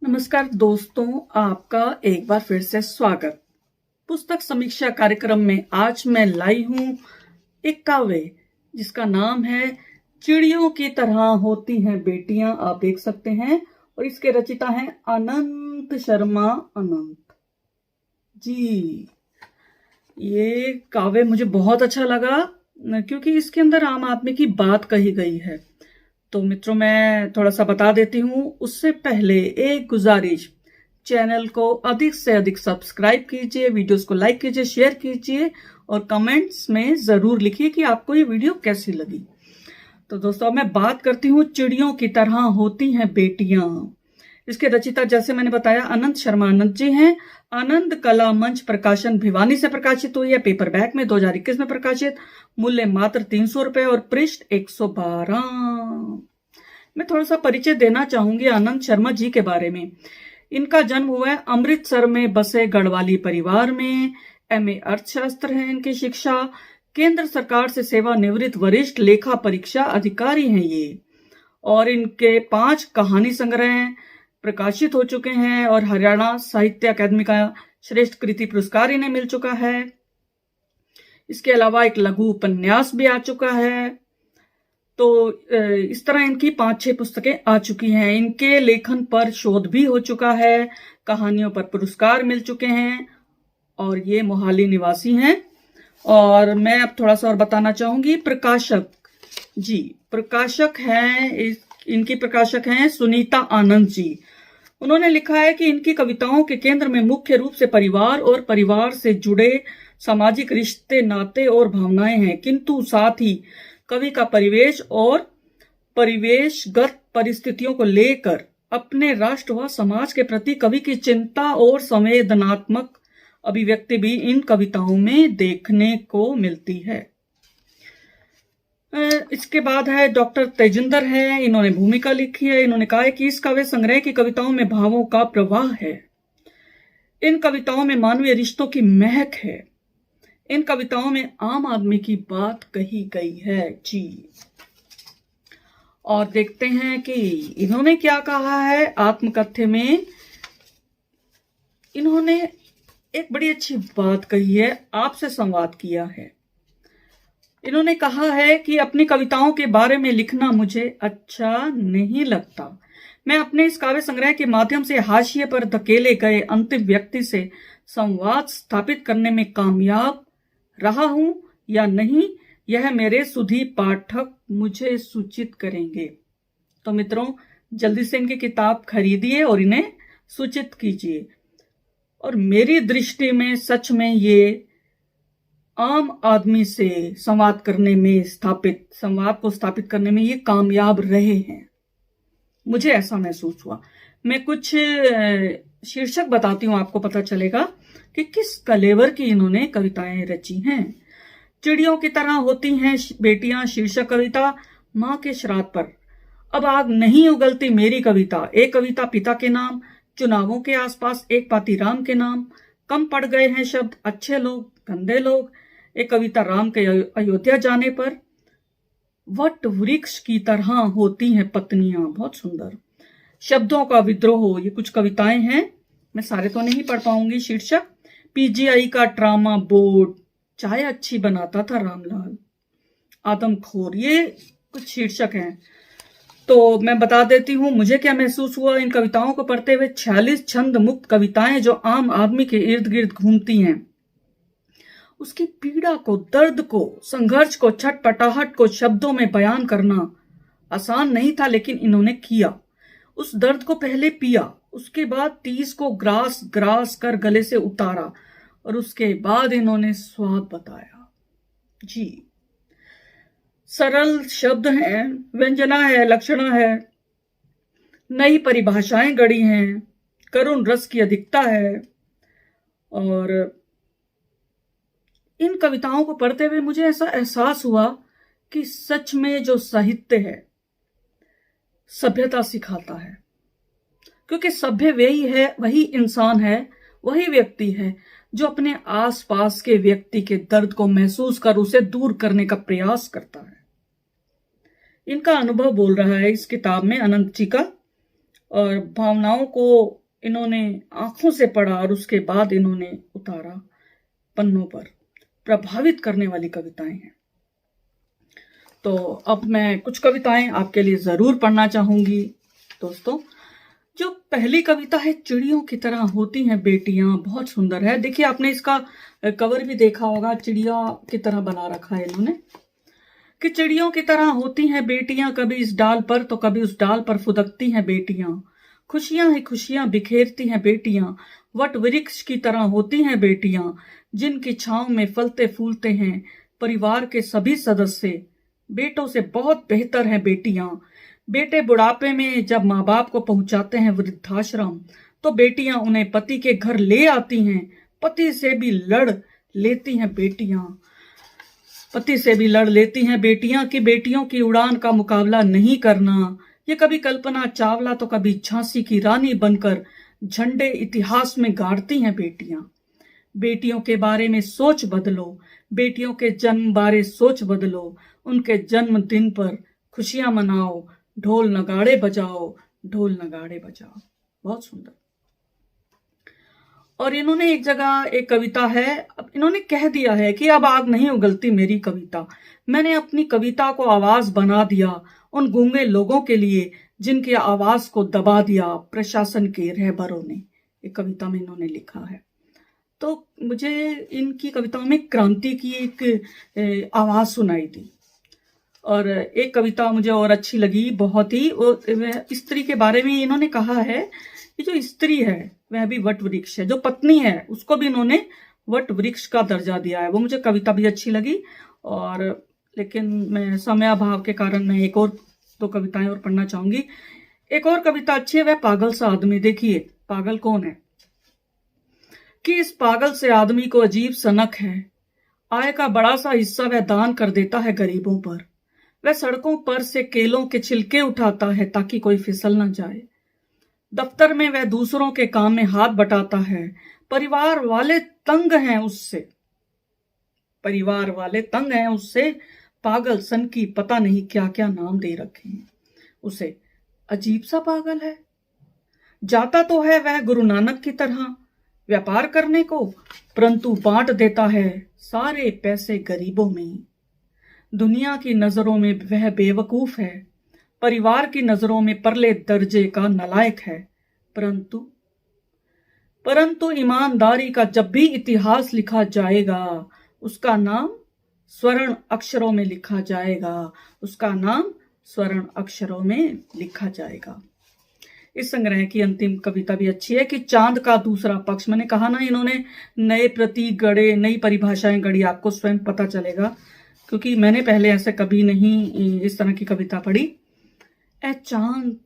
नमस्कार दोस्तों, आपका एक बार फिर से स्वागत। पुस्तक समीक्षा कार्यक्रम में आज मैं लाई हूं एक काव्य जिसका नाम है चिड़ियों की तरह होती हैं बेटियां। आप देख सकते हैं और इसके रचिता हैं अनंत शर्मा। अनंत जी, ये काव्य मुझे बहुत अच्छा लगा क्योंकि इसके अंदर आम आदमी की बात कही गई है। तो मित्रों, मैं थोड़ा सा बता देती हूँ। उससे पहले एक गुजारिश, चैनल को अधिक से अधिक सब्सक्राइब कीजिए, वीडियोस को लाइक कीजिए, शेयर कीजिए और कमेंट्स में जरूर लिखिए कि आपको ये वीडियो कैसी लगी। तो दोस्तों, मैं बात करती हूँ चिड़ियों की तरह होती हैं बेटियां। इसके रचिता, जैसे मैंने बताया, अनंत शर्मा अनंत जी हैं। आनंद कला मंच प्रकाशन भिवानी से प्रकाशित हुई है, पेपरबैक में 2021 में प्रकाशित। मूल्य मात्र 300 रुपए और पृष्ठ 112। मैं थोड़ा सा परिचय देना चाहूंगी आनंद शर्मा जी के बारे में। इनका जन्म हुआ है अमृतसर में बसे गढ़वाली परिवार में। MA अर्थशास्त्र है इनकी शिक्षा। केंद्र सरकार से सेवानिवृत्त वरिष्ठ लेखा परीक्षा अधिकारी हैं ये। और इनके 5 कहानी संग्रह प्रकाशित हो चुके हैं और हरियाणा साहित्य अकादमी का श्रेष्ठ कृति पुरस्कार इन्हें मिल चुका है। इसके अलावा एक लघु उपन्यास भी आ चुका है। तो इस तरह इनकी 5-6 पुस्तकें आ चुकी हैं। इनके लेखन पर शोध भी हो चुका है, कहानियों पर पुरस्कार मिल चुके हैं और ये मोहाली निवासी हैं। और मैं अब थोड़ा सा और बताना चाहूंगी। प्रकाशक जी, प्रकाशक हैं, इनकी प्रकाशक हैं सुनीता आनंद जी। उन्होंने लिखा है कि इनकी कविताओं के केंद्र में मुख्य रूप से परिवार और परिवार से जुड़े सामाजिक रिश्ते, नाते और भावनाएं हैं, किंतु साथ ही कवि का परिवेश और परिवेशगत परिस्थितियों को लेकर अपने राष्ट्र व समाज के प्रति कवि की चिंता और संवेदनात्मक अभिव्यक्ति भी इन कविताओं में देखने को मिलती है। इसके बाद है डॉक्टर तेजिंदर है। इन्होंने भूमिका लिखी है। इन्होंने कहा है कि इस काव्य संग्रह की कविताओं में भावों का प्रवाह है। इन कविताओं में मानवीय रिश्तों की महक है। इन कविताओं में आम आदमी की बात कही गई है जी। और देखते हैं कि इन्होंने क्या कहा है आत्मकथ्य में। इन्होंने एक बड़ी अच्छी बात कही है, आपसे संवाद किया है। इन्होंने कहा है कि अपनी कविताओं के बारे में लिखना मुझे अच्छा नहीं लगता। मैं अपने इस काव्य संग्रह के माध्यम से हाशिए पर धकेले गए अंतिम व्यक्ति से संवाद स्थापित करने में कामयाब रहा हूं या नहीं, यह मेरे सुधी पाठक मुझे सूचित करेंगे। तो मित्रों, जल्दी से इनकी किताब खरीदिए और इन्हें सूचित कीजिए। और मेरी दृष्टि में सच में ये आम आदमी से संवाद को स्थापित करने में ये कामयाब रहे हैं। मुझे ऐसा महसूस हुआ। मैं कुछ शीर्षक बताती हूं, आपको पता चलेगा कि किस कलेवर की इन्होंने कविताएं रची हैं। चिड़ियों की तरह होती हैं बेटियां शीर्षक कविता। मां के श्राद्ध पर अब आग नहीं उगलती मेरी कविता। एक कविता पिता के नाम। चुनावों के आसपास एक पाती राम के नाम। कम पड़ गए हैं शब्द, अच्छे लोग गंदे लोग। एक कविता राम के अयोध्या जाने पर। वट वृक्ष की तरह होती हैं पत्नियां, बहुत सुंदर। शब्दों का विद्रोह, ये कुछ कविताएं हैं, मैं सारे तो नहीं पढ़ पाऊंगी। शीर्षक PGI का ट्रामा बोर्ड, चाय अच्छी बनाता था रामलाल। आदमखोर, ये कुछ शीर्षक हैं। तो मैं बता देती हूं मुझे क्या महसूस हुआ इन कविताओं को पढ़ते हुए। 46 छंद मुक्त कविताएं जो आम आदमी के इर्द गिर्द घूमती हैं। उसकी पीड़ा को, दर्द को, संघर्ष को, छटपटाहट को शब्दों में बयान करना आसान नहीं था, लेकिन इन्होंने किया। उस दर्द को पहले पिया, उसके बाद 30 को ग्रास ग्रास कर गले से उतारा और उसके बाद इन्होंने स्वाद बताया जी। सरल शब्द हैं, व्यंजना है, लक्षणा है, नई परिभाषाएं गढ़ी हैं, करुण रस की अधिकता है। और इन कविताओं को पढ़ते हुए मुझे ऐसा एहसास हुआ कि सच में जो साहित्य है सभ्यता सिखाता है, क्योंकि सभ्य वही इंसान है, वही व्यक्ति है जो अपने आसपास के व्यक्ति के दर्द को महसूस कर उसे दूर करने का प्रयास करता है। इनका अनुभव बोल रहा है इस किताब में अनंत जी का। और भावनाओं को इन्होंने आंखों से पढ़ा और उसके बाद इन्होंने उतारा पन्नों पर। प्रभावित करने वाली कविताएं हैं। तो अब मैं कुछ कविताएं आपके लिए जरूर पढ़ना चाहूंगी दोस्तों। जो पहली कविता है, चिड़ियों की तरह होती हैं बेटियां, बहुत सुंदर है। देखिए, आपने इसका कवर भी देखा होगा, चिड़िया की तरह बना रखा है इन्होंने कि चिड़ियों की तरह होती हैं बेटियां, कभी इस डाल पर तो कभी उस डाल पर फुदकती हैं बेटियां। खुशियां ही खुशियां बिखेरती हैं बेटियां, वट वृक्ष की तरह होती हैं बेटियां, जिनकी छांव में फलते फूलते हैं परिवार के सभी सदस्य। बेटों से बहुत बेहतर हैं बेटियां। बेटे बुढ़ापे में जब माँ बाप को पहुंचाते हैं वृद्धाश्रम, तो बेटियां उन्हें पति के घर ले आती हैं। पति से भी लड़ लेती हैं बेटियां। पति से भी लड़ लेती हैं बेटियां कि बेटियों की उड़ान का मुकाबला नहीं करना। ये कभी कल्पना चावला तो कभी झांसी की रानी बनकर झंडे इतिहास में गाड़ती हैं बेटियां। बेटियों के बारे में सोच बदलो, बेटियों के जन्म बारे सोच बदलो। उनके जन्मदिन पर खुशियां मनाओ, ढोल नगाड़े बजाओ, ढोल नगाड़े बजाओ। बहुत सुंदर। और इन्होंने एक जगह एक कविता है, अब इन्होंने कह दिया है कि अब आग नहीं उगलती मेरी कविता, मैंने अपनी कविता को आवाज बना दिया उन गूंगे लोगों के लिए जिनकी आवाज को दबा दिया प्रशासन के रहबरों ने। एक कविता में इन्होंने लिखा है। तो मुझे इनकी कविताओं में क्रांति की एक आवाज सुनाई दी। और एक कविता मुझे और अच्छी लगी बहुत ही, स्त्री के बारे में इन्होंने कहा है कि जो स्त्री है वह भी वट वृक्ष है, जो पत्नी है उसको भी इन्होंने वट वृक्ष का दर्जा दिया है। वो मुझे कविता भी अच्छी लगी। और लेकिन मैं समय अभाव के कारण मैं एक और दो कविताएं और पढ़ना चाहूंगी। एक और कविता अच्छी है, वह पागल सा आदमी। देखिए, पागल कौन है कि इस पागल से आदमी को अजीब सनक है, आय का बड़ा सा हिस्सा वह दान कर देता है गरीबों पर। वह सड़कों पर से केलों के छिलके उठाता है ताकि कोई फिसल न जाए। दफ्तर में वह दूसरों के काम में हाथ बटाता है। परिवार वाले तंग हैं उससे, परिवार वाले तंग हैं उससे। पागल सन की पता नहीं क्या क्या नाम दे रखे हैं उसे। अजीब सा पागल है। जाता तो है वह गुरु नानक की तरह व्यापार करने को, परंतु बांट देता है सारे पैसे गरीबों में। दुनिया की नजरों में वह बेवकूफ है, परिवार की नजरों में परले दर्जे का नालायक है। परंतु ईमानदारी का जब भी इतिहास लिखा जाएगा, उसका नाम स्वर्ण अक्षरों में लिखा जाएगा, उसका नाम स्वर्ण अक्षरों में लिखा जाएगा। इस संग्रह की अंतिम कविता भी अच्छी है कि चांद का दूसरा पक्ष। मैंने कहा ना, इन्होंने नए प्रतीक गढ़े, नई परिभाषाएं गढ़ी। आपको स्वयं पता चलेगा, क्योंकि मैंने पहले ऐसे कभी नहीं इस तरह की कविता पढ़ी। ए चांद,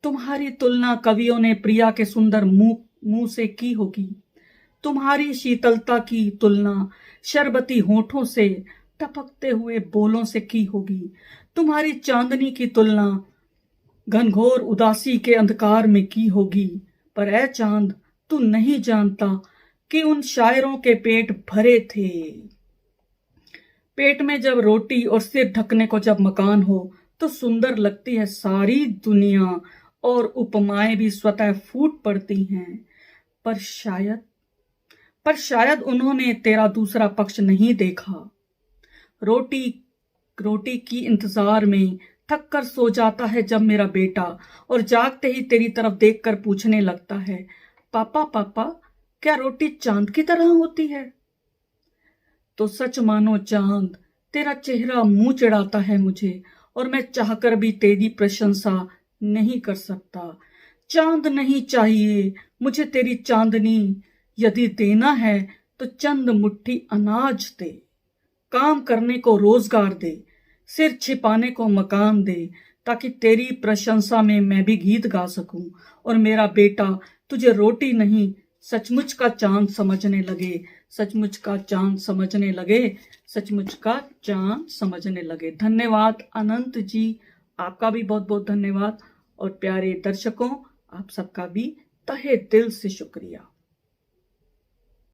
तुम्हारी तुलना कवियों ने प्रिया के सुंदर मुंह से की होगी। तुम्हारी शीतलता की तुलना शरबती होठों से, टपकते हुए बोलों से की होगी। तुम्हारी चांदनी की तुलना घनघोर उदासी के अंधकार में की होगी। पर ए चांद, तू नहीं जानता कि उन शायरों के पेट भरे थे। पेट में जब रोटी और सिर ढकने को जब मकान हो, तो सुंदर लगती है सारी दुनिया और उपमाएं भी स्वतः फूट पड़ती हैं। पर शायद उन्होंने तेरा दूसरा पक्ष नहीं देखा। रोटी की इंतजार में थक कर सो जाता है जब मेरा बेटा, और जागते ही तेरी तरफ देखकर पूछने लगता है, पापा पापा, क्या रोटी चांद की तरह होती है? तो सच मानो चांद, तेरा चेहरा मुंह चिढ़ाता है मुझे, और मैं चाहकर भी तेरी प्रशंसा नहीं कर सकता। चांद नहीं चाहिए मुझे तेरी चांदनी, यदि देना है तो चंद मुट्ठी अनाज दे। काम करने को रोजगार दे, सिर छिपाने को मकान दे, ताकि तेरी प्रशंसा में मैं भी गीत गा सकूं और मेरा बेटा तुझे रोटी नहीं सचमुच का चांद समझने लगे, सचमुच का चांद समझने लगे, सचमुच का चांद समझने लगे। धन्यवाद अनंत जी, आपका भी बहुत बहुत धन्यवाद। और प्यारे दर्शकों, आप सबका भी तहे दिल से शुक्रिया।